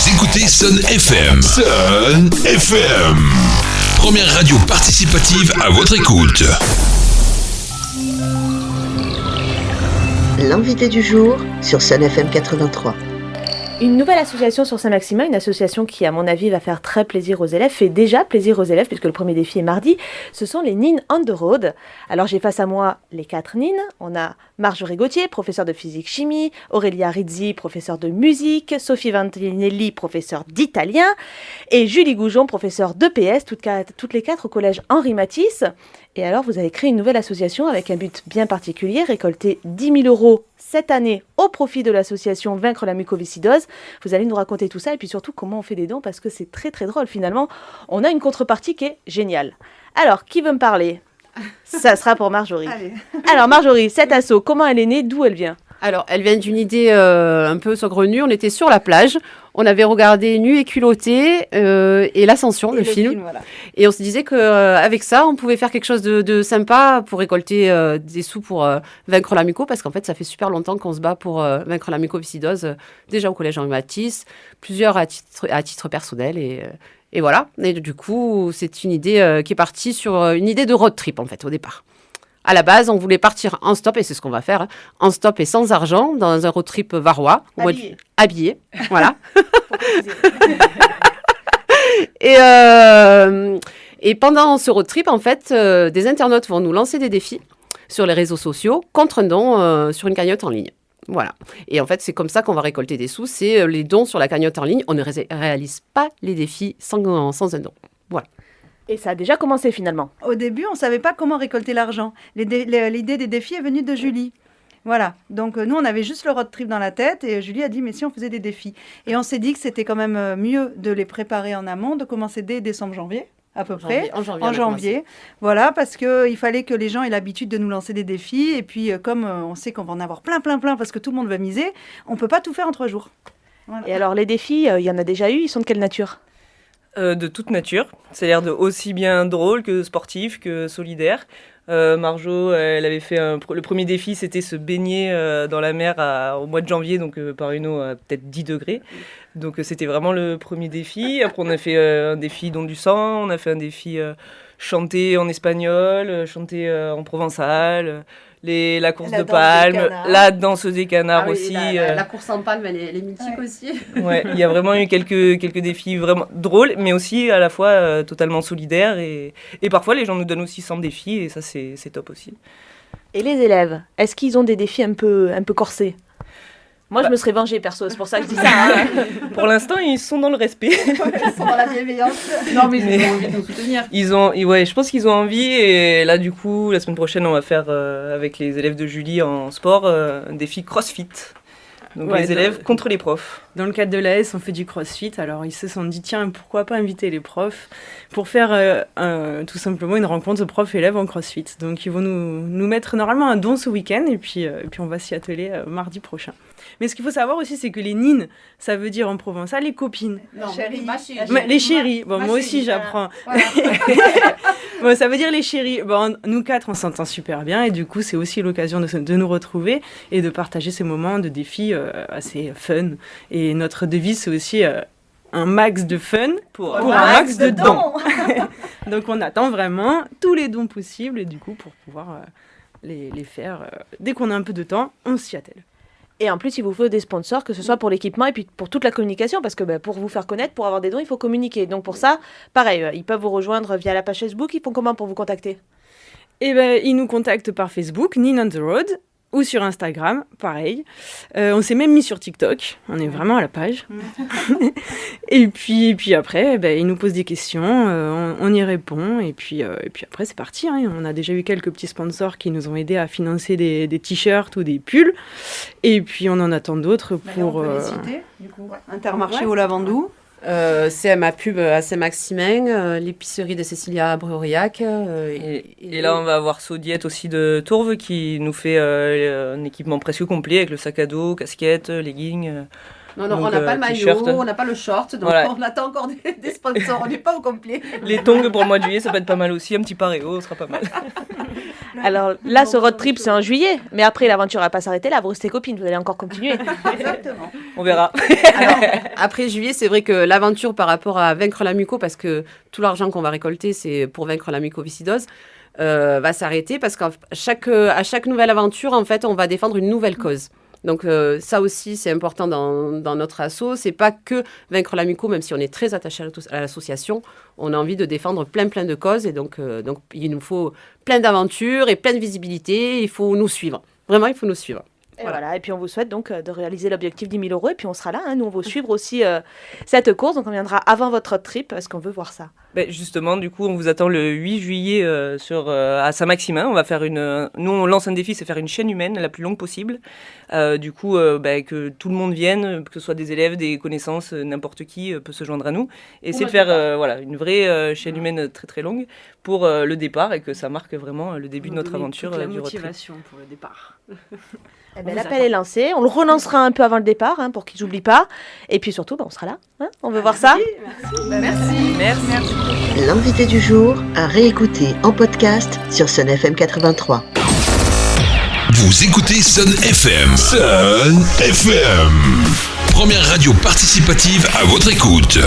Vous écoutez Sun FM. Sun FM. Première radio participative à votre écoute. L'invité du jour sur Sun FM 83. Une nouvelle association sur Saint-Maximin, une association qui, à mon avis, va faire très plaisir aux élèves, fait déjà plaisir aux élèves, puisque le premier défi est mardi. Ce sont les Nines on the Road. Alors, j'ai face à moi les 4 Nines. On a Marjorie Gauthier, professeure de physique-chimie, Aurélia Rizzi, professeure de musique, Sophie Vantinelli, professeure d'italien, et Julie Goujon, professeure d'EPS, toutes les 4 au collège Henri Matisse. Et alors, vous avez créé une nouvelle association avec un but bien particulier, récolter 10 000 € cette année au profit de l'association Vaincre la mucoviscidose. Vous allez nous raconter tout ça et puis surtout comment on fait des dons parce que c'est très très drôle finalement. On a une contrepartie qui est géniale. Alors, qui veut me parler ? Ça sera pour Marjorie. Allez. Alors Marjorie, cette asso, comment elle est née ? D'où elle vient ? Alors, elle vient d'une idée un peu saugrenue. On était sur la plage, on avait regardé Nu et culotté et l'Ascension, le film. Voilà. Et on se disait qu'avec ça, on pouvait faire quelque chose de sympa pour récolter des sous pour vaincre la muco, parce qu'en fait, ça fait super longtemps qu'on se bat pour vaincre la mucoviscidose, déjà au collège Henri Matisse, plusieurs à titre personnel et voilà. Et du coup, c'est une idée qui est partie sur une idée de road trip, en fait, au départ. À la base, on voulait partir en stop, et c'est ce qu'on va faire, hein, en stop et sans argent, dans un road trip varois. Habillé, voilà. Et pendant ce road trip, en fait, des internautes vont nous lancer des défis sur les réseaux sociaux contre un don sur une cagnotte en ligne. Voilà. Et en fait, c'est comme ça qu'on va récolter des sous, c'est les dons sur la cagnotte en ligne. On ne réalise pas les défis sans un don. Voilà. Et ça a déjà commencé finalement. Au début, on ne savait pas comment récolter l'argent. L'idée des défis est venue de Julie. Voilà, donc nous on avait juste le road trip dans la tête et Julie a dit mais si on faisait des défis. Et on s'est dit que c'était quand même mieux de les préparer en amont, de commencer dès décembre-janvier à peu près. En janvier. Voilà, parce qu'il fallait que les gens aient l'habitude de nous lancer des défis et puis comme on sait qu'on va en avoir plein parce que tout le monde va miser, on ne peut pas tout faire en 3 jours. Voilà. Et alors les défis, il y en a déjà eu, ils sont de quelle nature ? De toute nature, c'est-à-dire de aussi bien drôle que sportif, que solidaire. Marjo, elle avait fait le premier défi, c'était se baigner dans la mer au mois de janvier, donc par une eau à peut-être 10 degrés. Donc c'était vraiment le premier défi. Après on a fait un défi don du sang, on a fait un défi chanter en espagnol, chanter en provençal, la course de palme, la danse des canards aussi. La course en palme, elle est mythique aussi. Ouais, il y a vraiment eu quelques défis vraiment drôles, mais aussi à la fois totalement solidaires. Et parfois, les gens nous donnent aussi 100 défis, et ça, c'est top aussi. Et les élèves, est-ce qu'ils ont des défis un peu corsés ? Moi, je me serais vengée, perso, c'est pour ça que je dis ça. Hein. Pour l'instant, ils sont dans le respect. Ils sont dans la bienveillance. Non, mais ils ont envie de nous soutenir. Je pense qu'ils ont envie. Et là, du coup, la semaine prochaine, on va faire, avec les élèves de Julie en sport, un défi CrossFit. Donc les élèves contre les profs. Dans le cadre de l'AS, on fait du crossfit. Alors ils se sont dit, tiens, pourquoi pas inviter les profs pour faire tout simplement une rencontre de profs-élèves en crossfit. Donc ils vont nous mettre normalement un don ce week-end et puis on va s'y atteler mardi prochain. Mais ce qu'il faut savoir aussi, c'est que les nines, ça veut dire en provençal les copines. Non, les chéries. Bon, moi aussi, j'apprends. Voilà. Bon, ça veut dire les chéries. Bon, nous 4, on s'entend super bien et du coup, c'est aussi l'occasion de nous retrouver et de partager ces moments de défis assez fun. Et notre devise, c'est aussi un max de fun pour un max de dons. Donc, on attend vraiment tous les dons possibles et du coup, pour pouvoir les faire, dès qu'on a un peu de temps, on s'y attelle. Et en plus, il vous faut des sponsors, que ce soit pour l'équipement et puis pour toute la communication, parce que pour vous faire connaître, pour avoir des dons, il faut communiquer. Donc pour ça, pareil, ils peuvent vous rejoindre via la page Facebook. Ils font comment pour vous contacter ? Eh ben, ils nous contactent par Facebook, Nine on the Road, ou sur Instagram, pareil. On s'est même mis sur TikTok, on est vraiment à la page. et puis après, ils nous posent des questions, on y répond, et puis après c'est parti. Hein. On a déjà eu quelques petits sponsors qui nous ont aidés à financer des t-shirts ou des pulls, et puis on en attend d'autres pour... On peut les citer, du coup. Intermarché au Lavandou. CMA Pub à Saint-Maximin, l'épicerie de Cécilia Breuriac. Et là, on va avoir Sodiette aussi de Tourves qui nous fait un équipement presque complet avec le sac à dos, casquette, leggings. Non, on n'a pas le maillot, on n'a pas le short, donc voilà. On attend encore des sponsors, on n'est pas au complet. Les tongs pour le mois de juillet, ça peut être pas mal aussi, un petit paréo, ce sera pas mal. Alors là, ce road trip, c'est en juillet. Mais après, l'aventure va pas s'arrêter là. Vous restez copines, vous allez encore continuer. Exactement. On verra. Alors, après juillet, c'est vrai que l'aventure par rapport à vaincre la muco, parce que tout l'argent qu'on va récolter, c'est pour vaincre la mucoviscidose, va s'arrêter parce qu'à chaque nouvelle aventure, en fait, on va défendre une nouvelle cause. Donc ça aussi, c'est important dans notre asso. C'est pas que vaincre la muco, même si on est très attaché à l'association. On a envie de défendre plein de causes. Et donc il nous faut plein d'aventures et plein de visibilité. Il faut nous suivre. Vraiment, il faut nous suivre. Et voilà. Et puis on vous souhaite donc de réaliser l'objectif 10 000 €. Et puis on sera là. Nous, on va suivre aussi cette course. Donc on viendra avant votre road trip parce qu'on veut voir ça. Justement, du coup, on vous attend le 8 juillet à Saint-Maximin. On va faire nous, on lance un défi, c'est faire une chaîne humaine la plus longue possible. Du coup, que tout le monde vienne, que ce soit des élèves, des connaissances, n'importe qui peut se joindre à nous. Et c'est de faire une vraie chaîne humaine très très longue pour le départ et que ça marque vraiment le début de notre aventure toute la du road trip. motivation pour le départ. L'appel est lancé. On le relancera un peu avant le départ pour qu'ils n'oublient pas. Et puis surtout, on sera là. On veut voir ça. Merci. L'invité du jour à réécouter en podcast sur Sun FM 83. Vous écoutez Sun FM. Sun FM. Première radio participative à votre écoute.